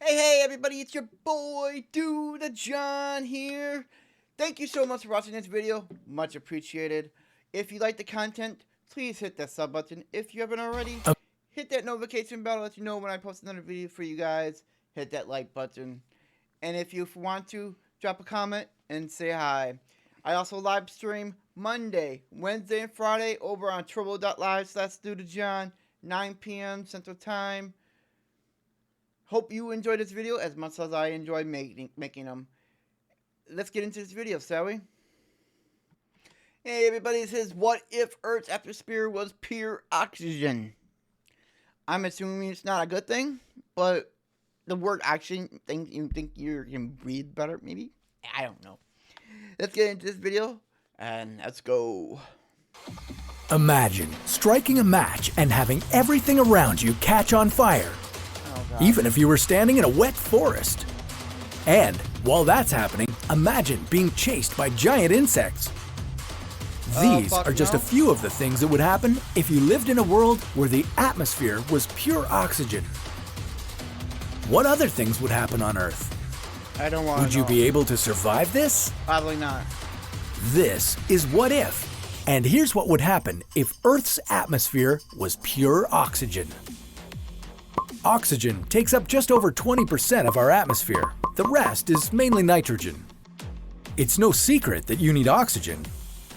Hey, everybody, it's your boy, Dude John here. Thank you so much for watching this video. Much appreciated. If you like the content, please hit that sub button. If you haven't already, hit that notification bell to let you know when I post another video for you guys. Hit that like button. And if you want to, drop a comment and say hi. I also live stream Monday, Wednesday, and Friday over on turbo.live/DudeJohn, 9 p.m. Central Time. Hope you enjoyed this video as much as I enjoyed making them. Let's get into this video, shall we? Hey everybody, this is what if Earth's atmosphere was pure oxygen? I'm assuming it's not a good thing, but the word oxygen, you think you can breathe better, maybe? I don't know. Let's get into this video, and let's go. Imagine striking a match and having everything around you catch on fire. Even if you were standing in a wet forest. And while that's happening, imagine being chased by giant insects. These are just a few of the things that would happen if you lived in a world where the atmosphere was pure oxygen. What other things would happen on Earth? I don't want to know. Would you be able to survive this? Probably not. This is What If. And here's what would happen if Earth's atmosphere was pure oxygen. Oxygen takes up just over 20% of our atmosphere. The rest is mainly nitrogen. It's no secret that you need oxygen.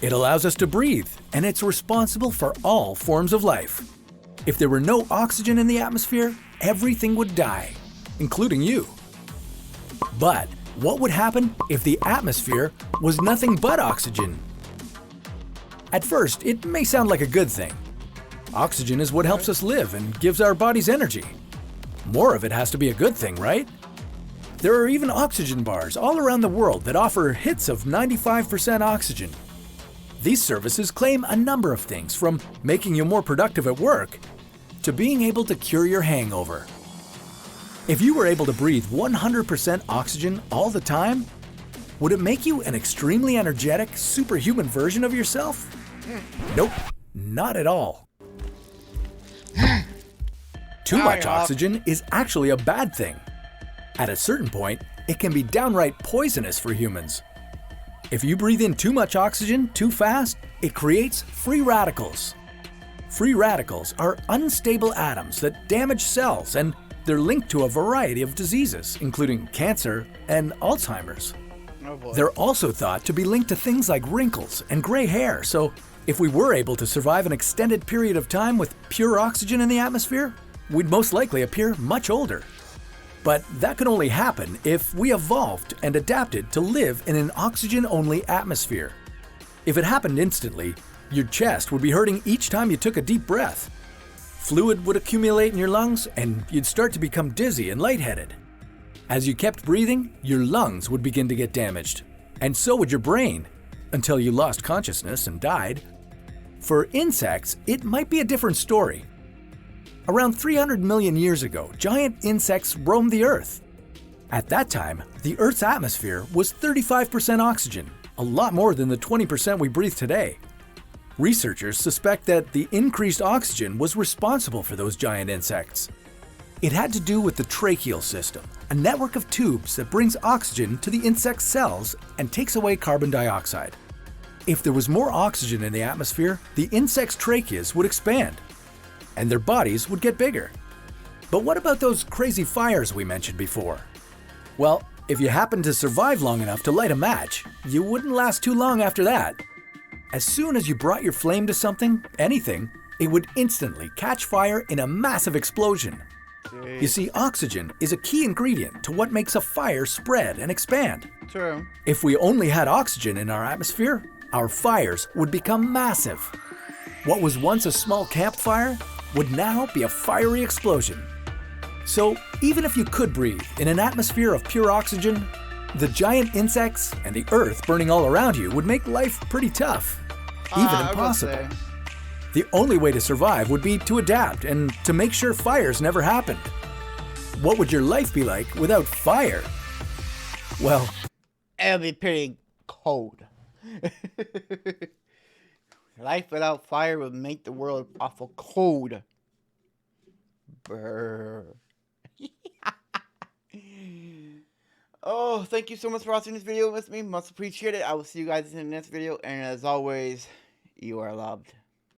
It allows us to breathe, and it's responsible for all forms of life. If there were no oxygen in the atmosphere, everything would die, including you. But what would happen if the atmosphere was nothing but oxygen? At first, it may sound like a good thing. Oxygen is what helps us live and gives our bodies energy. More of it has to be a good thing, right? There are even oxygen bars all around the world that offer hits of 95% oxygen. These services claim a number of things, from making you more productive at work to being able to cure your hangover. If you were able to breathe 100% oxygen all the time, would it make you an extremely energetic, superhuman version of yourself? Nope, not at all. Too much oxygen is actually a bad thing. At a certain point, it can be downright poisonous for humans. If you breathe in too much oxygen too fast, it creates free radicals. Free radicals are unstable atoms that damage cells, and they're linked to a variety of diseases, including cancer and Alzheimer's. Oh boy. They're also thought to be linked to things like wrinkles and gray hair, so if we were able to survive an extended period of time with pure oxygen in the atmosphere, we'd most likely appear much older. But that could only happen if we evolved and adapted to live in an oxygen-only atmosphere. If it happened instantly, your chest would be hurting each time you took a deep breath. Fluid would accumulate in your lungs, and you'd start to become dizzy and lightheaded. As you kept breathing, your lungs would begin to get damaged, and so would your brain, until you lost consciousness and died. For insects, it might be a different story. Around 300 million years ago, giant insects roamed the Earth. At that time, the Earth's atmosphere was 35% oxygen, a lot more than the 20% we breathe today. Researchers suspect that the increased oxygen was responsible for those giant insects. It had to do with the tracheal system, a network of tubes that brings oxygen to the insect's cells and takes away carbon dioxide. If there was more oxygen in the atmosphere, the insect's tracheas would expand, and their bodies would get bigger. But what about those crazy fires we mentioned before? Well, if you happened to survive long enough to light a match, you wouldn't last too long after that. As soon as you brought your flame to something, anything, it would instantly catch fire in a massive explosion. You see, oxygen is a key ingredient to what makes a fire spread and expand. True. If we only had oxygen in our atmosphere, our fires would become massive. What was once a small campfire would now be a fiery explosion. So, even if you could breathe in an atmosphere of pure oxygen, the giant insects and the Earth burning all around you would make life pretty tough, even impossible. The only way to survive would be to adapt and to make sure fires never happened. What would your life be like without fire? Well, It'll be pretty cold. Life without fire would make the world awful cold. Brr. Oh, thank you so much for watching this video with me. Much appreciated. I will see you guys in the next video. And as always, you are loved.